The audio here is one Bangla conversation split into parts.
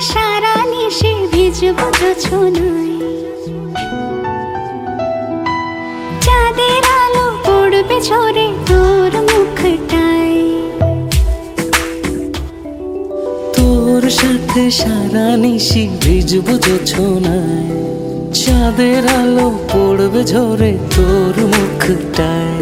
সারা নিশে ভিজব জোছনায়, চাঁদের আলো পড়বে ঝরে তোর মুখটায়। তোর সাথে সারা নিশি ভিজব জোছনায়, চাঁদের আলো পড়বে ঝরে তোর মুখটায়।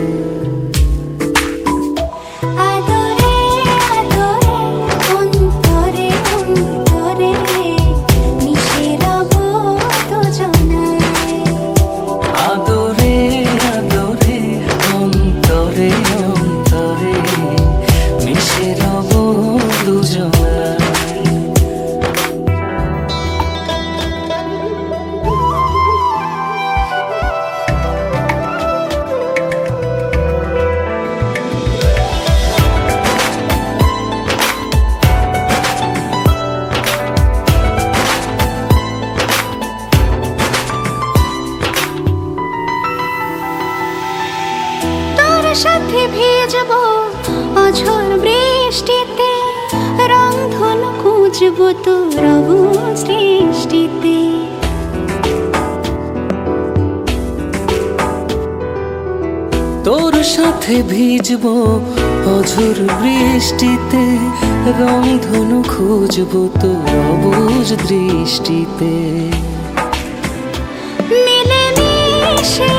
সাথে ভিজব অঝোর বৃষ্টিতে, রংধনু খুঁজব তোর সৃষ্টিতে। তোর সাথে ভিজব অঝোর বৃষ্টিতে, রংধনু খুঁজব তোর অবুঝ দৃষ্টিতে। মিলে মিশে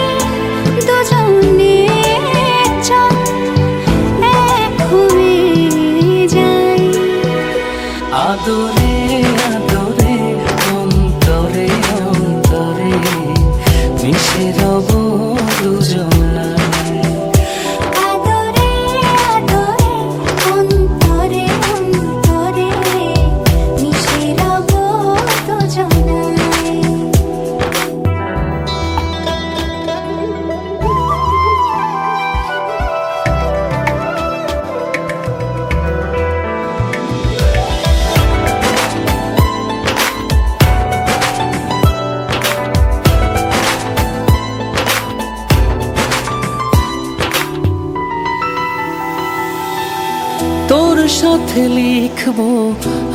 দুজনে আদরে আদরে অন্তরে অন্তরে মিশে রব দুজনায়। আদরে আদরে অন্তরে অন্তরে মিশে রব দুজনায়। তোর সাথে লিখব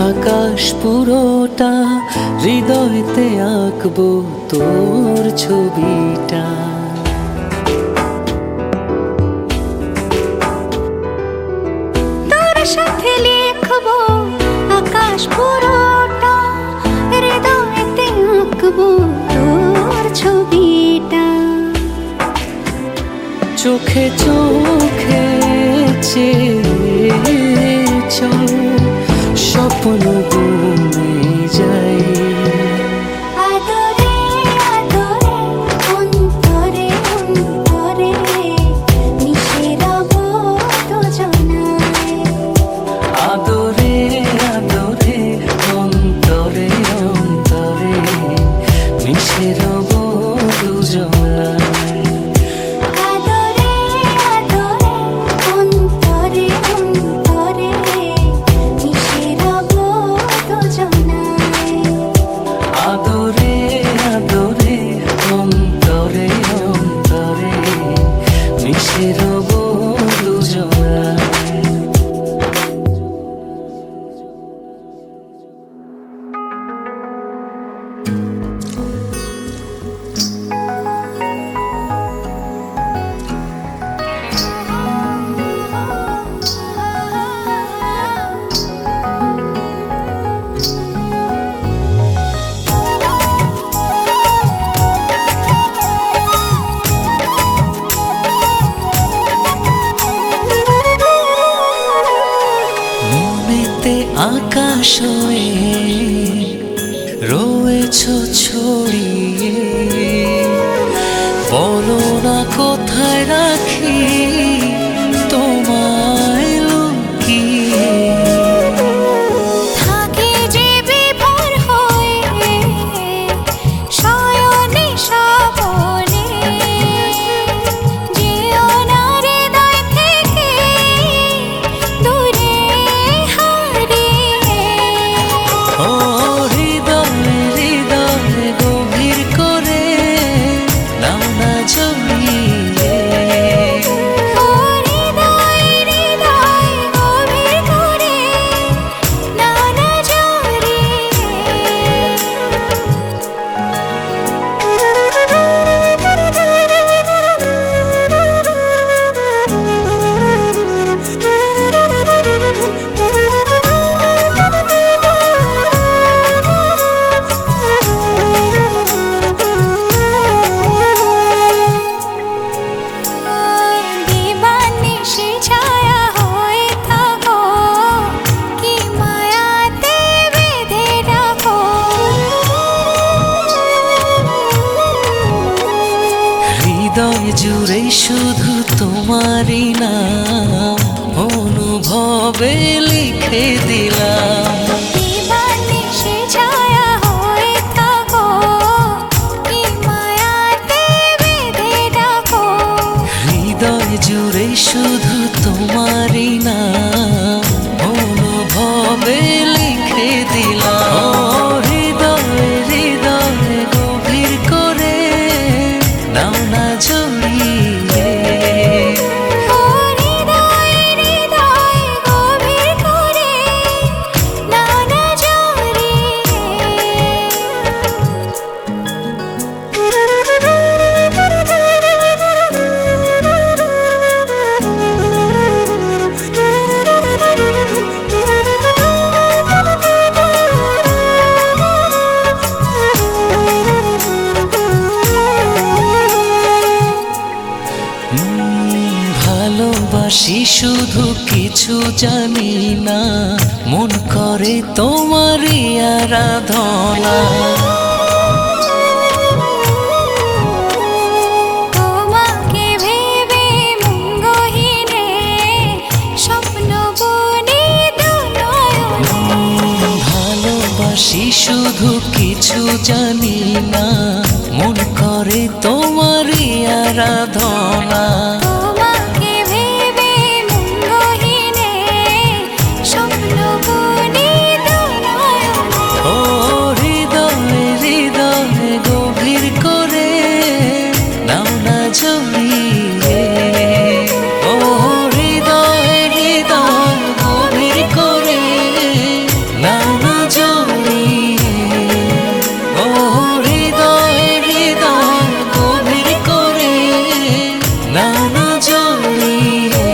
আকাশ পুরোটা, হৃদয়তে আঁকব তোর ছবিটা। তোর সাথে লিখব আকাশ পুরোটা, হৃদয়তে আঁকব তোর ছবিটা। চোখে চোখে চল স্বপ্ন বুনে যাই। আদরে আদরে অন্তরে অন্তরে মিশে রব দুজনায়। আদরে আদরে অন্তরে অন্তরে মিশে রব দুজনায়। আকাশ হয়ে রয়েছ ছড়িয়ে, বলো না কোথায় রাখি তোমায় লুকিয়ে। থাকি যে বিভোর হয়ে শয়নে স্বপনে, যেও না হৃদয় থেকে জুড়ে শুধু তোমারই নাম অনুভবে লিখে দিলাম। দিবানিশি ছায়া হয়ে থাকো, কি মায়াতে বেঁধে ডাকো। হৃদয় জুড়ে শুধু তোমারই নাম অনুভবে লিখে দিলাম। হৃদয় হৃদয় গভীর করে নাও না জড়িয়ে। ও হৃদয় হৃদয় গভীর করে নাও না ভালোবাসি শুধু কিছু জানি না, মন করে তোমারই আরাধনা। তোমাকে ভেবে মঙ্গহীনে স্বপ্ন বনে দুনয়নে। ভালোবাসি শুধু কিছু জানি না, মন করে তোমারই আরাধনা। তোমাকে ভেবে মঙ্গহীনে স্বপ্ন বনে দুনয়নে। ও হৃদয় হৃদয় গভীর করে নাও না জড়িয়ে। ও হৃদয় হৃদয় গভীর করে নাও না জড়িয়ে। ও হৃদয় হৃদয় গভীর করে নাও না জড়িয়ে।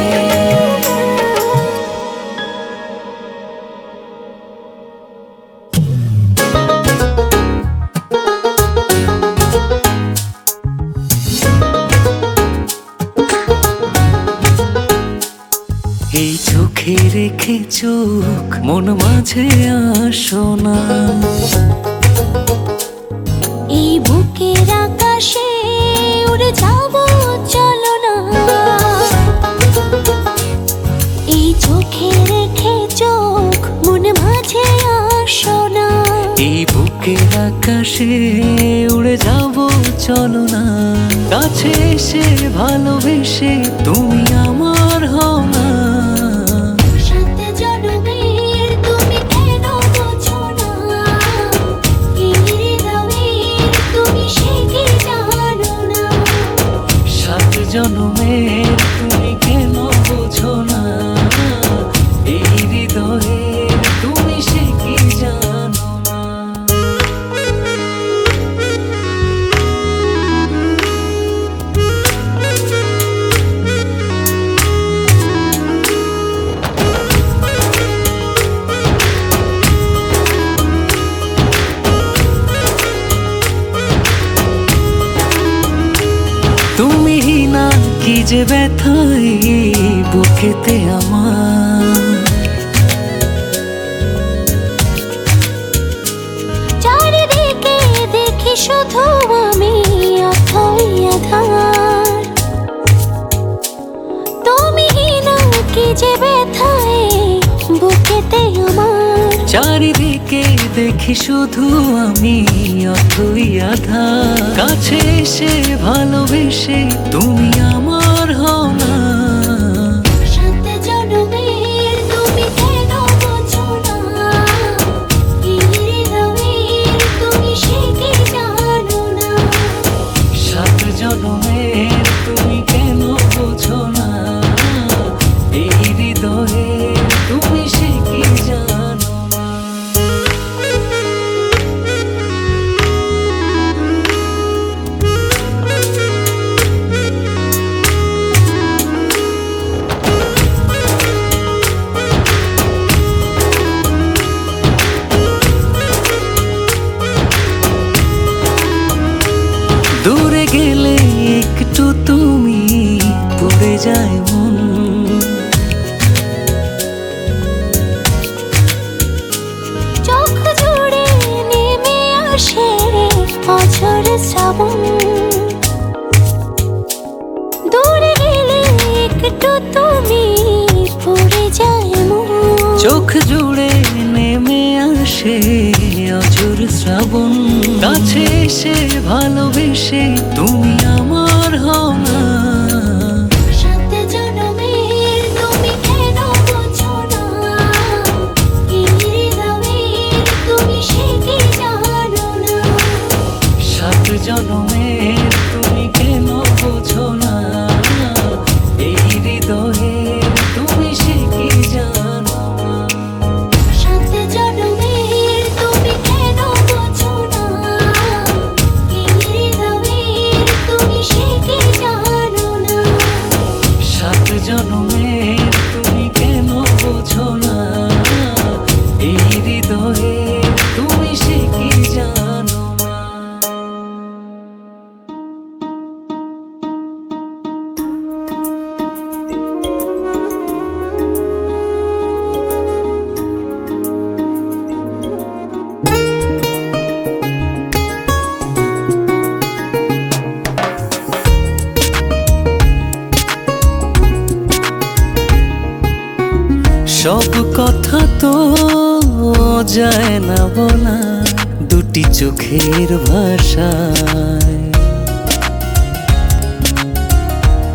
এই চোখে রেখে চোখ মন মাঝে আসো না। এই বুকের আকাশে উড়ে যাব চলো না। এই চোখে রেখে চোখ মন মাঝে আসো না। এই বুকের আকাশে উড়ে যাব চলো না। কাছে এসে ভালোবেসে তুমি আমার হও না। সাত জনমের তুমি কেন বোঝো না? এই হৃদয়ের তুমি সে কি জানো না? সাত জনমের তুমি কেন বোঝো না? এই হৃদয়ের তুমি সে কি জানো না? তুমি না কি যে ব্যথাই বুকেতে আমার। চারিদিকে দেখি শুধু আমি অথই আধার। তুমি না কি যে ব্যথায় বুকেতে আমার। চারিদিকে দেখি শুধু আমি অথই আধার। কাছে এসে ভালোবেসে তুমি আমার হও না। সাত জনমের তুমি কেন বোঝো না? এই হৃদয়ের তুমি সে কি জানো না? সাত জনমের তুমি কেন বোঝো না? এই হৃদয়ে তুমি সে কি জানো না? দূরে গেলে একটু তুমি পড়ে যায় মন। চোখ জুড়ে নেমে আসে অঝোর শ্রাবণ। একটু তুমি পড়ে যায় মন। চোখ জুড়ে নেমে আসে অঝোর শ্রাবণ, কাছে এসে ভালোবেসে তুমি আমার হও না। সাত জনমের তুমি কেন বোঝো না, এই হৃদয়ের তুমি সে কি জানো না। সাত জনমের তুমি কেন বোঝো না, এই হৃদয়ের তুমি সে কি জানো না। সাত জনমের তুমি কেন বোঝো না, এই হৃদয়ের তুমি সে কি জানো না। সাত জনমের তুমি কেন বোঝো না, এই হৃদয়ের তুমি সে কি জানো না। সব কথা তো যায় না বলা দুটি চোখের ভাষায়।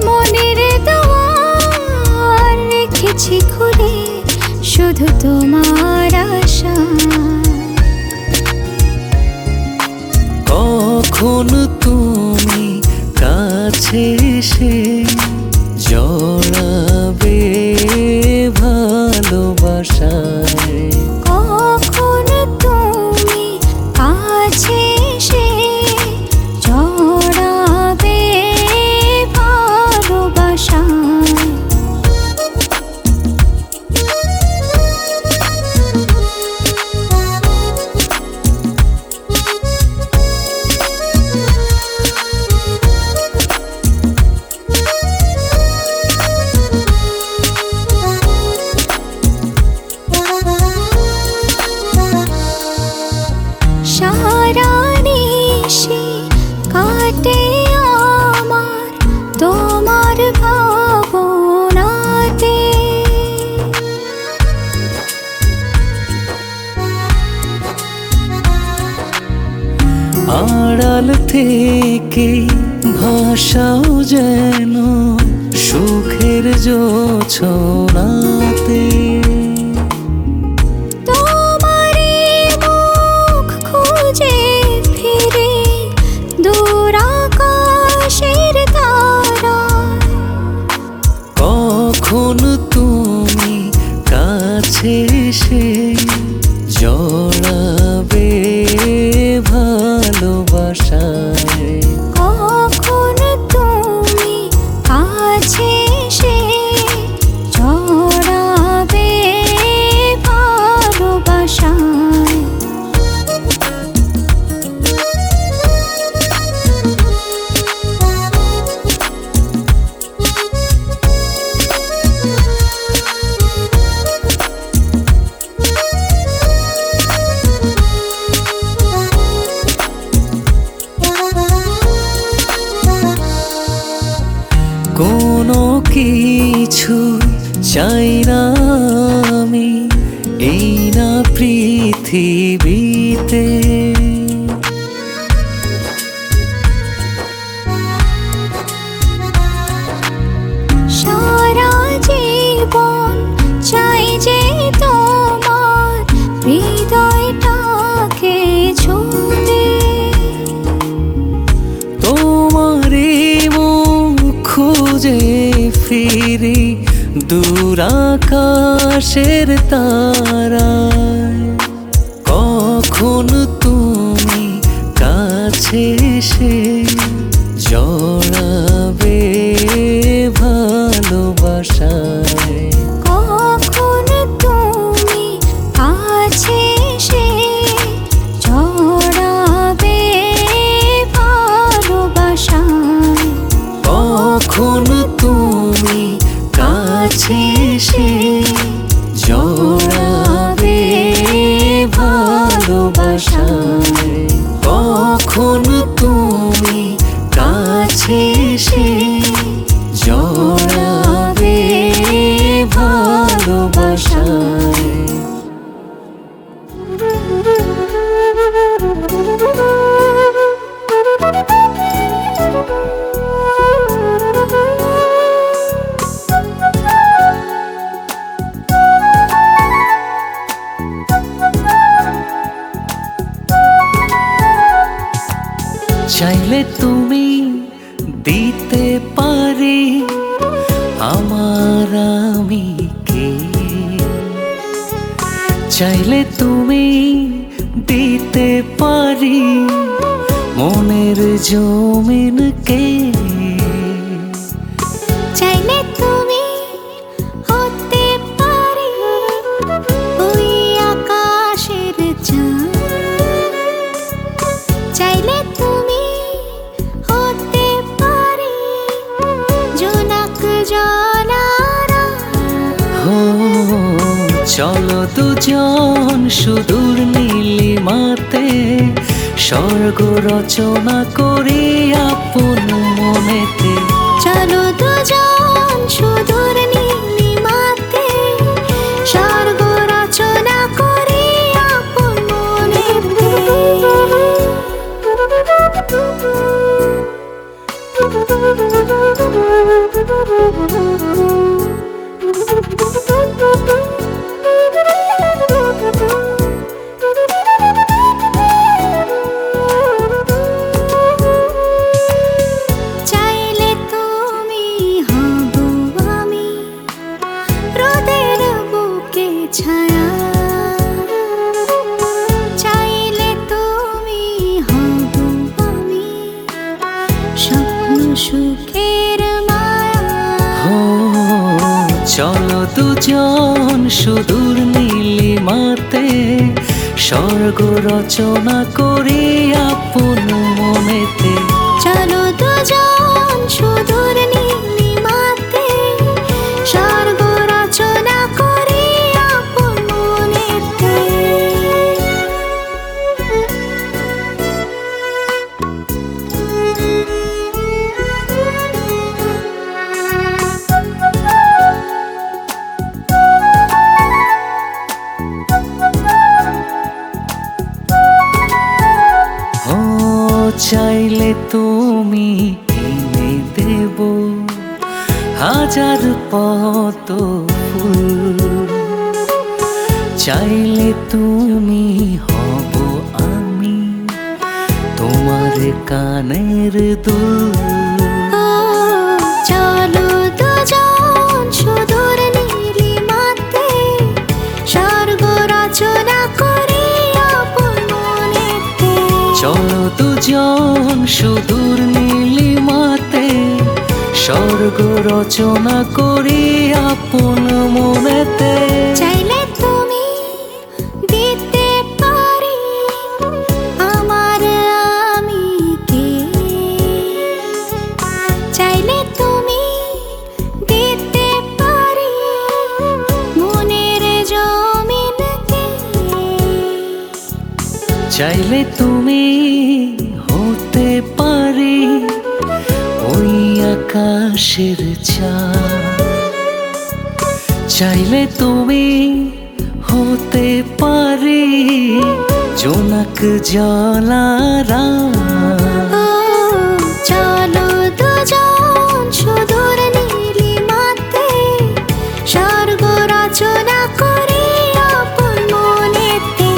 মনের দুয়ার রেখেছি খুলে শুধু তোমার আশা। কখন তুমি কাছে এসে জড়াবে ভালোবাসায়। কখন তুমি কাছে এসে জড়াবে ভালোবাসায়। সারা নিশি কাটে আমার তোমার ভাবনাতে। আড়াল থেকে ভাষাও যেন সুখের জোছনাতে। তোমারই মুখ খুঁজে ফিরে দূর আকাশের তারায়। কখন তুমি কাছে এসে জড়াবে ভালোবাসায়। কখন তুমি কাছে এসে জড়াবে ভালোবাসায়। কোনো কিছু চাই না আমি এই না পৃথিবীতে। সারা জীবন চাই যে তোমার হৃদয়টাকে ছুঁতে। তোমারই মুখ খুঁজে ফিরি দূর আকাশের তারায়। কখন তুমি কাছে এসে জড়াবে ভালোবাসায়। কখন তুমি কাছে এসে জড়াবে ভালোবাসায়। কখন তুমি কাছে এসে জড়াবে ভালোবাসায়। কখন তুমি কাছে এসে জড়াবে চাইলে তুমি দিতে পারি আমার আমিকে, চাইলে তুমি দিতে পারি মনের জমিনকে, চাইলে তুমি হতে পারি ওই আকাশের চাঁদ, চাইলে তুমি হতে পারি জোনাক জলারা। ও চলো দুজন সুদূর নীলিমাতে স্বর্গ রচনা করি আপন মনেতে। চলো দুজন সুদূর নীলিমাতে স্বর্গ রচনা করি আপন মনেতে। চাইলে তুমি হব আমি রোদের বুকে ছায়া, চাইলে তুমি হব আমি স্বপ্ন সুখের মায়া। ও চলো দুজন সুদূর নীলিমাতে স্বর্গ রচনা করি আপন মনেতে। চলো দুজন সুদূর নীলিমাতে স্বর্গ রচনা করি আপন মনেতে। ও চাইলে তুমি এনে দেব হাজার পদ্ম ফুল, চাইলে তুমি হব আমি তোমার কানের দুল। ও চলো দুজন সুদূর নীলিমাতে স্বর্গ রচনা করি আপন মনেতে। চলো দুজন সুদূর নীলিমাতে স্বর্গ রচনা করি আপন মনেতে। চাইলে তুমি দিতে পারি আমার আমিকে, চাইলে তুমি দিতে পারি মনের জমিনকে, চাইলে তুমি হতে পারি ওই আকাশের চাঁদ, চাইলে তুমি হতে পারি জোনাক জলারা। ও চলো দুজন সুদূর নীলিমাতে স্বর্গ রচনা করি আপন মনেতে।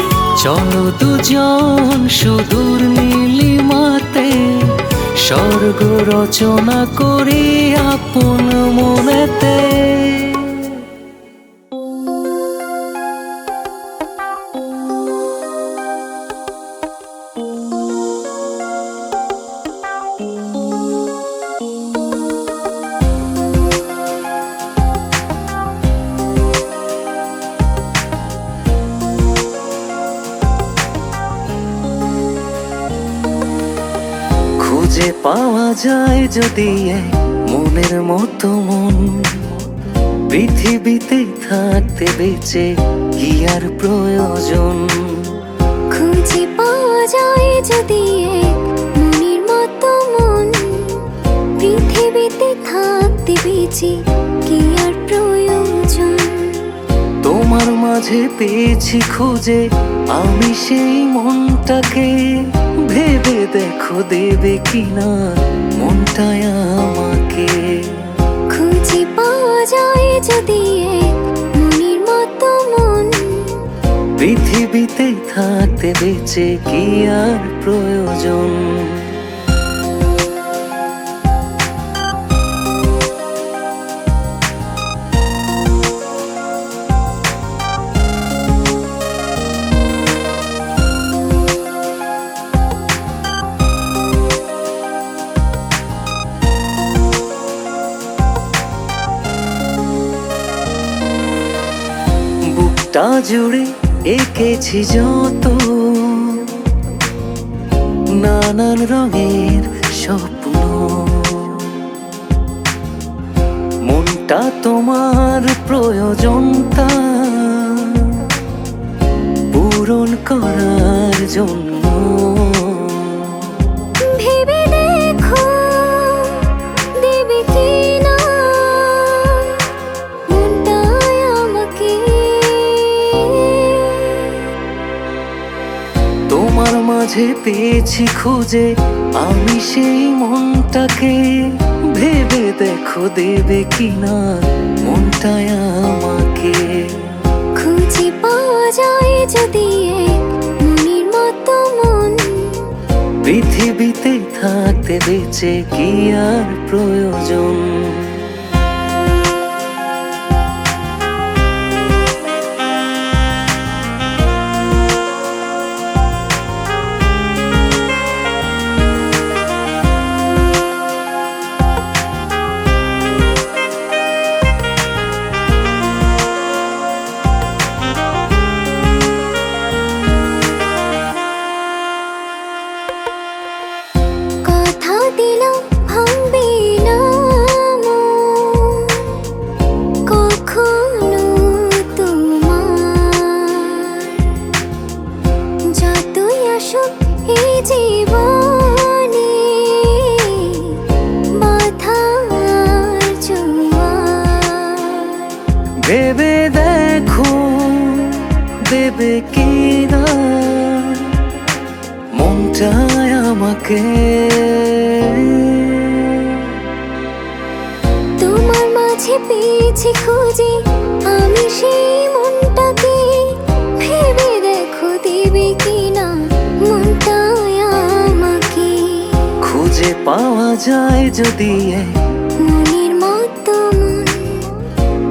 চলো দুজন সুদূর নীলিমাতে স্বর্গ রচনা করি আপন মনেতে। খুঁজে পাওয়া যায় যদি এক মনের মতো মন, পৃথিবীতে থাকতে বেঁচে কি আর প্রয়োজন। খুঁজে পাওয়া যায় যদি এক মনের মতো মন, পৃথিবীতে থাকতে বেঁচে কি আর প্রয়োজন। তোমার মাঝে পেয়েছি খুঁজে আমি সেই মনটাকে, ভেবে দেখো দেবে কিনা মনটাই আমাকে। খুঁজে পাওয়া যায় যদি এক মনের মতো মন, পৃথিবীতে থাকতে বেঁচে কি আর প্রয়োজন। মনটা জুড়ে এঁকেছি যত নানান রঙের স্বপ্ন, মনটা তোমার প্রয়োজনটা পূরণ করার জন্য। ভেবে দেখো দেবে কিনা মনটাই আমাকে। তোমার মাঝে পেয়েছি খুঁজে আমি সেই মনটাকে, ভেবে দেখো দেবে কিনা মনটাই আমাকে। খুঁজে পাওয়া যায় যদি এক মনের মতো মন, পৃথিবীতে থাকতে বেঁচে কি আর প্রয়োজন। কথা দিলাম ভাঙবে না মন কখনো তোমার। যতই আসুক এই জীবনে বাধার জোয়ার, ভেবে দেখো দেবে কিনা মনটাই আমাকে। তোমার মাঝে পেয়েছি খুঁজে আমি সেই মনটাকে, ভেবে দেখো দেবে কিনা মনটাই আমাকে। খুঁজে পাওয়া যায় যদি এক মনের মতো মন,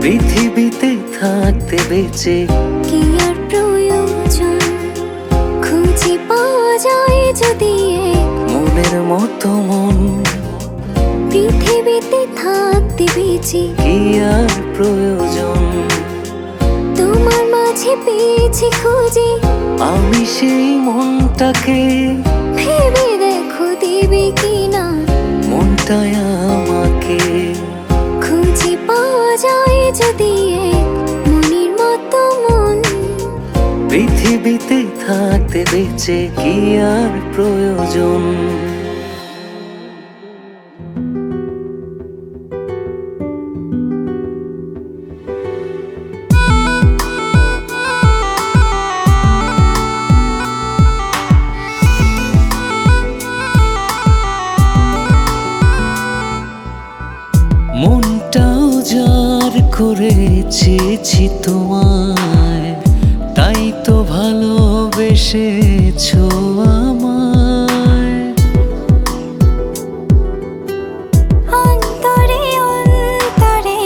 পৃথিবীতে থাকতে বেঁচে কি আর প্রয়োজন। খুঁজে পাওয়া যায় যদি এক মনের মতো মন, পৃথিবীতে থাকতে বেঁচে কি আর প্রয়োজন। তোমার মাঝে পেয়েছি খুঁজে আমি সেই মনটাকে, ভেবে দেখো দেবে কিনা মনটাই আমাকে। খুঁজে পাওয়া যায় যদি এক মনের মতো মন, পৃথিবীতে থাকতে বেঁচে কি আর প্রয়োজন। মনটাও যার করে চেয়েছি তোমায়, তাই তো ভালোবেসেছো আমায়। অন্তরে অন্তরে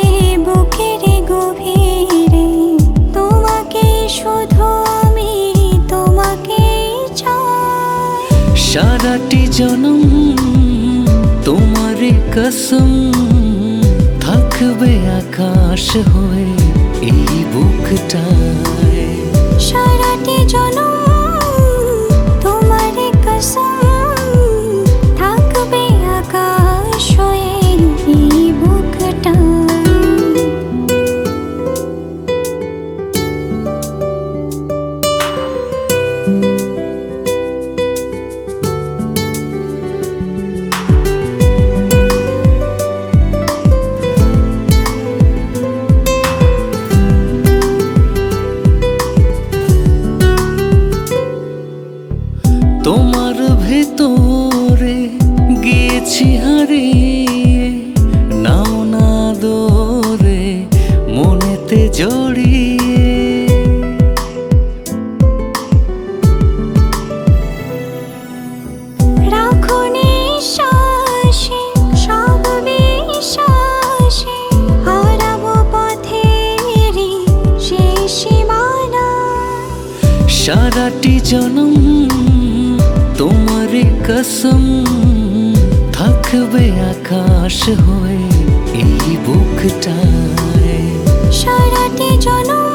বুকের গভীরে তোমাকে শুধু আমি তোমাকে চাই। সারাটি জনম তোমারে কসম থাকবে আকাশ হয়ে এই বুকটায়। সারাটি জনম তোমার কসম থাকবে আকাশ হয়ে এই বুকটা। তোমার ভেতরে গিয়েছি হারিয়ে, নাও না দোরে মনেতে জড়িয়ে। রাখো নিঃশ্বাসে সব বিশ্বাসে হারাবো পথেরই শেষ সীমানা। সারাটি জনম তোমারে কসম থাকবে আকাশ হয়ে এই বুকটায়। সারাটি জনম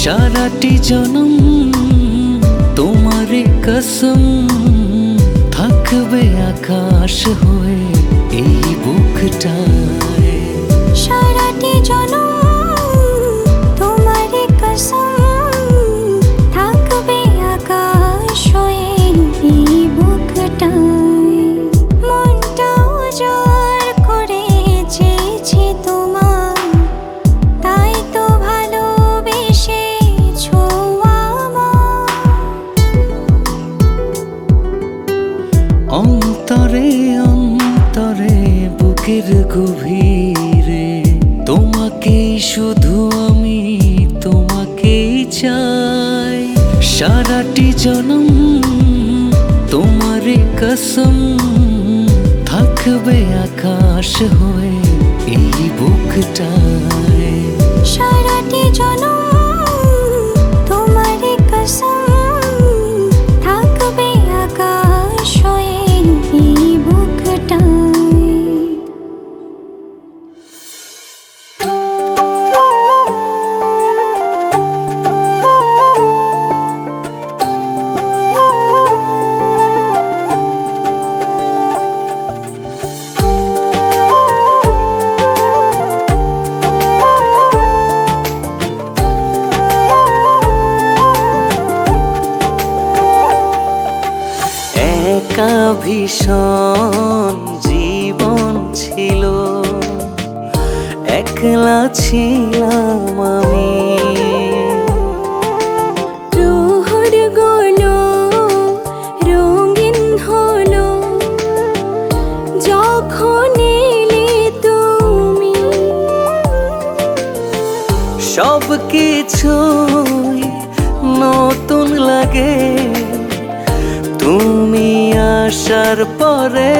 সারাটি জনম তোমারে কসম থাকবে আকাশ হয়ে এই বুকটায়। সারাটি জনম তোমারে কসম থাকবে আকাশ হয়ে এই বুকটায়। মনটা উজাড় করে চেয়েছি তোমার, তাই তো ভালোবেসেছো আমায়। অন্তরে অন্তরে বুকের গভীরে তোমাকেই শুধু আমি তোমাকেই চাই। সারাটি জনম তোমারে কসম থাকবে আকাশ হয়ে এই বুকটায়। সারাটি জনম তোমারে কসম থাকবে আকাশ হয়ে এই বুকটায়। একা ভীষণ জীবন ছিল, একলা ছিলাম আমি। প্রহরগুলো রঙিন হলো যখন এলে তুমি। সব কিছুই নতুন লাগে তুমি আসার পরে।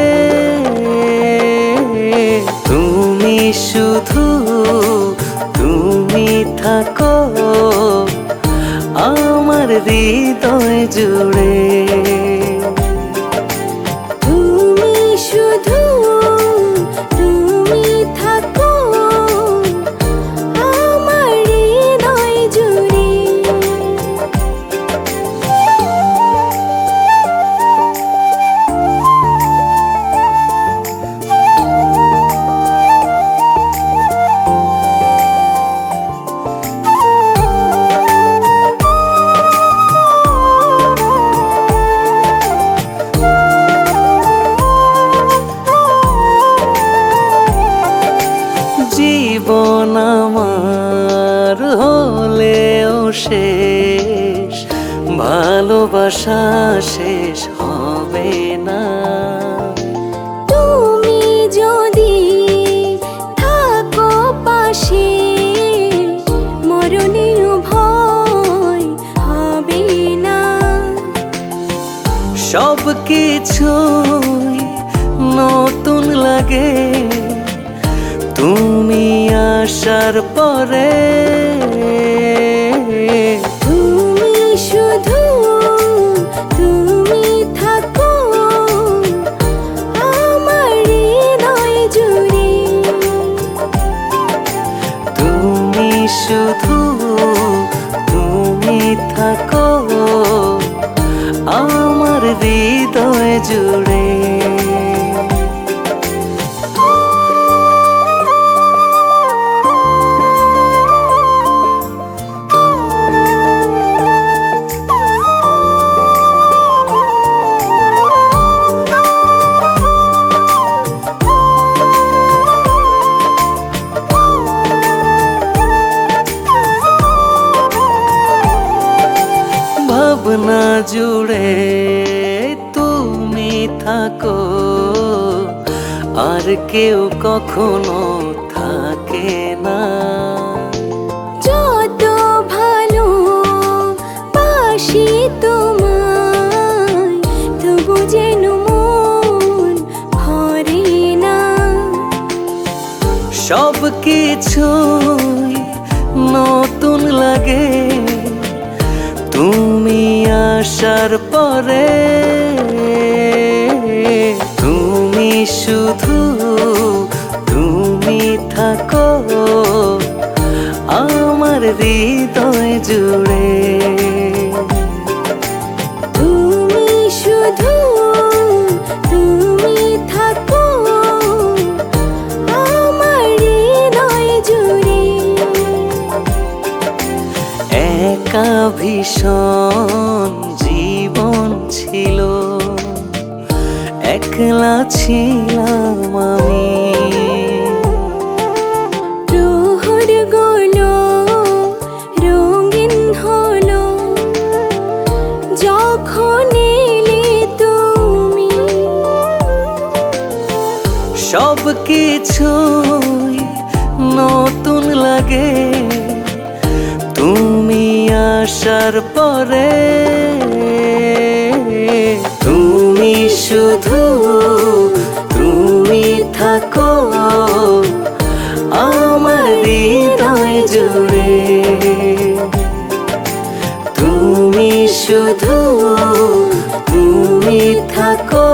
তুমি শুধু তুমি থাকো আমার হৃদয় জুড়ে। তুমি শুধু তুমি থাকো আমার হৃদয় জুড়ে। জীবন আমার হলেও শেষ, ভালোবাসা শেষ হবে না। তুমি যদি থাকো পাশে মরণেও ভয় হবে না। সব কিছুই নতুন লাগে তুমি আসার পরে। তুমি শুধু তুমি থাকো আমার হৃদয় জুড়ে। তুমি শুধু তুমি থাকো আমার হৃদয় জুড়ে। ভাবনা জুড়ে তুমি থাকো আর কেউ কখনো থাকে না। যত ভালো বাসি তোমায় তবু যেন মন ভরে না। সব কিছুই নতুন লাগে তুমি আসার পরে। তুমি শুধু তুমি থাকো আমার হৃদয় জুড়ে। তুমি শুধু তুমি থাকো আমার হৃদয় জুড়ে। একা ভীষণ জীবন ছিল, একলা ছিলাম আমি। প্রহরগুলো রঙিন হলো যখন এলে তুমি। সব কিছুই নতুন লাগে তুমি আসার পরে। তুমি শুধু তুমি থাকো আমার হৃদয় জুড়ে। তুমি শুধু তুমি থাকো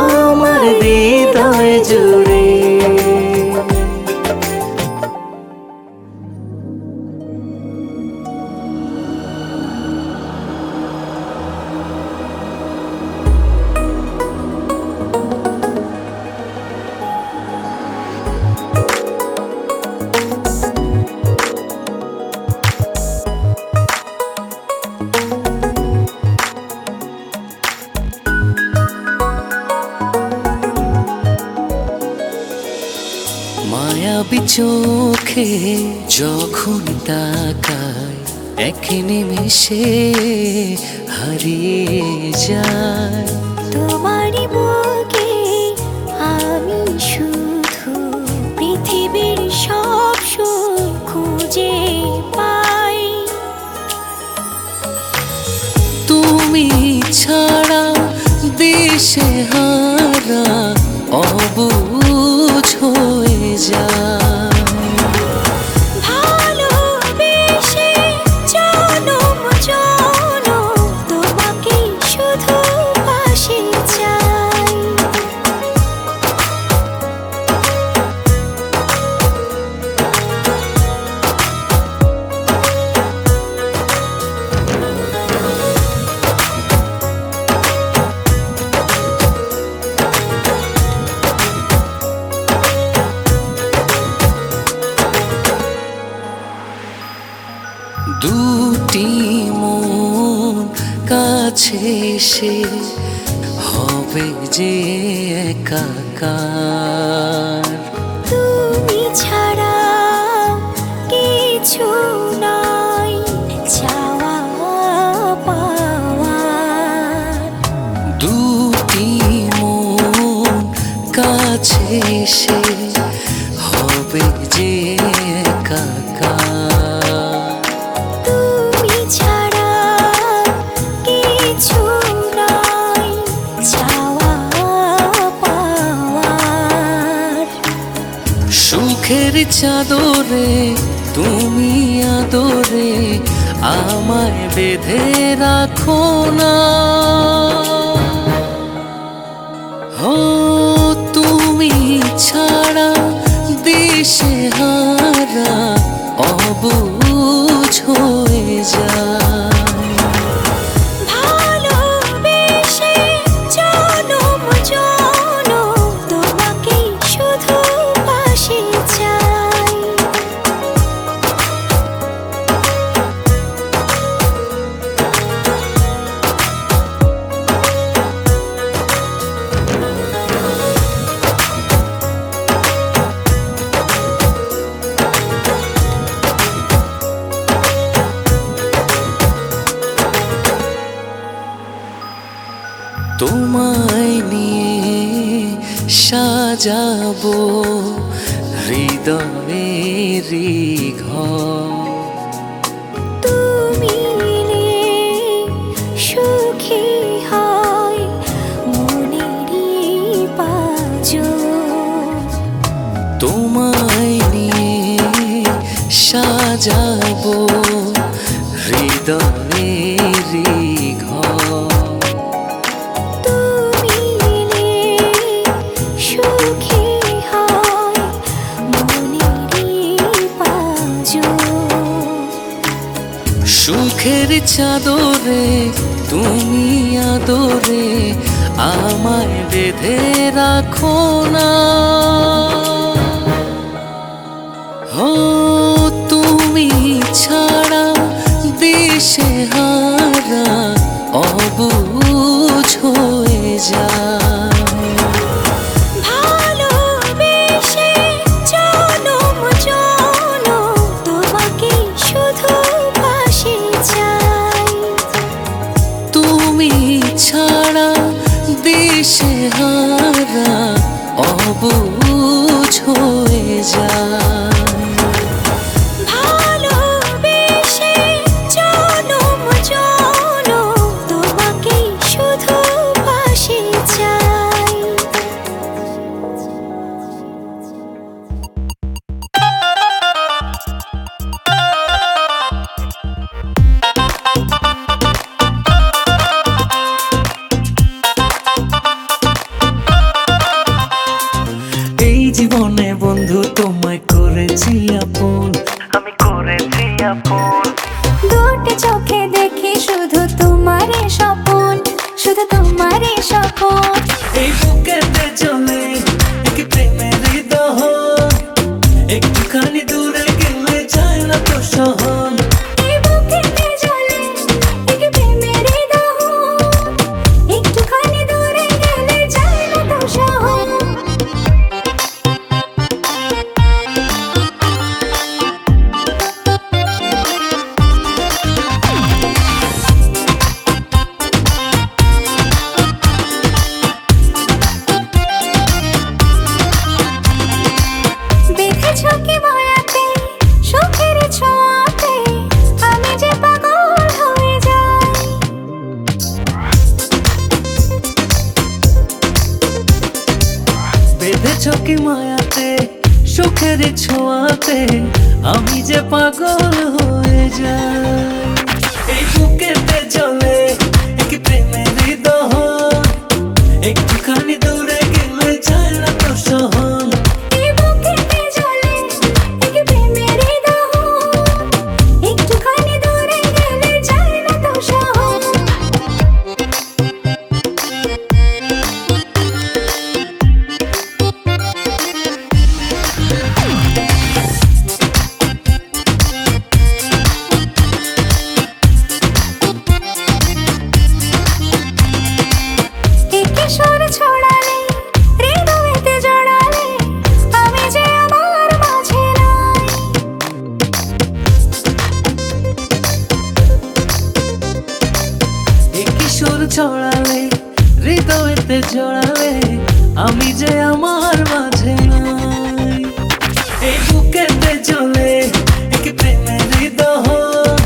আমার হৃদয় জুড়ে। মায়াবী চোখে যখন তাকাই, এক নিমেষে হারিয়ে যায়। তোমারই বুকে আমি শুধু পৃথিবীর সব সুখ খুঁজে পাই। তুমি ছাড়া দিশে হারা অবুঝ হয়ে যায়। ভালোবেসে জনম জনম তোমাকে শুধু পাশে চাই। দুটি মন কাছে এসে হবে যে একাকার। তুমি ছাড়া কিছু নাই চাওয়া পাওয়ার। দুটি মন কাছে এসে হবে যে একাকার। তুমি ছাড়া কিছু নাই চাওয়া পাওয়ার। সুখের চাদরে তুমি আদরে আমায় বেঁধে রাখো না। ও তুমি ছাড়া দিশে হারা অবুঝ হয়ে যায়। ভালোবেসে জনম জনম তোমাকে শুধু পাশে চাই। তোমায় নিয়ে সাজাবো হৃদয়েরই ঘর। তুমি এলে সুখী হয় মনেরই পাঁজর। তোমায় নিয়ে সাজাবো হৃদয়েরই ঘর। তুমি এলে সুখী হয় মনেরই পাঁজর। সুখের চাদরে তুমি আদরে আমায় বেঁধে রাখো না। হো তুমি ছাড়া দিশেহারা অবুঝ হয়ে যায়। ভালোবেসে জনম জনম তোমাকে শুধু পাশে চাই। তুমি ছাড়া দিশেহারা অবুঝ হয়ে যায়। ভালোবেসে জনম জনম তোমাকে শুধু পাশে চাই। এই জীবনে বন্ধু তোমায় করেছি আপন, আমি করেছি আপন। দুটি চোখে দেখি শুধু তোমারই স্বপন, শুধু তোমারই স্বপন। এই বুকেতে চলে এক প্রেমের দহন, একটুখানি দূরে গেলে যায় না তো সহন। এই বুকেতে জ্বলে এক প্রেমেরই দহন, একটুখানি দূরে গেলে যায় না তো সহন। বেঁধেছ কি মায়াতে সুখের ছোঁয়াতে আমি যে পাগল হয়ে যাই। বেঁধেছ কি মায়াতে সুখের ছোঁয়াতে আমি যে পাগল হয়ে যাই। এই বুকেতে চলে এক প্রেমের দহন, একটুখানি দূরে গেলে যায় না তো সহন। এই বুকেতে জ্বলে এক প্রেমেরই দহন, একটুখানি দূরে গেলে যায় না তো সহন। একে সুর ছড়ালে হৃদয়েতে জড়ালে আমি যে আমার মাঝে নাই। এই কিশোর ছড়ালে হৃদয়েতে জড়ালে আমি যে আমার মাঝে নাই। এই বুকেতে চলে এক প্রেমের দহন,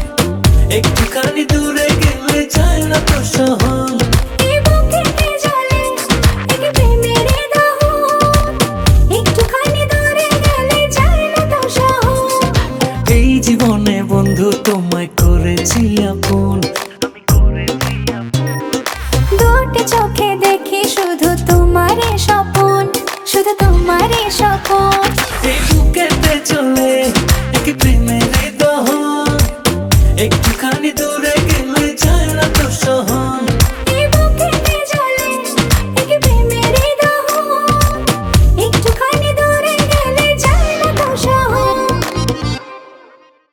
একটুখানি দূরে গেলে যায় না তো সহন। এই বুকেতে জ্বলে এক প্রেমেরই দহন, একটুখানি দূরে গেলে যায় না তো সহন। এই জীবনে বন্ধু তোমায় করেছি আপন, আমি করেছি আপন। দুটি চোখে দেখি শুধু তোমারই স্বপন, শুধু তোমারই স্বপন। এই বুকেতে চলে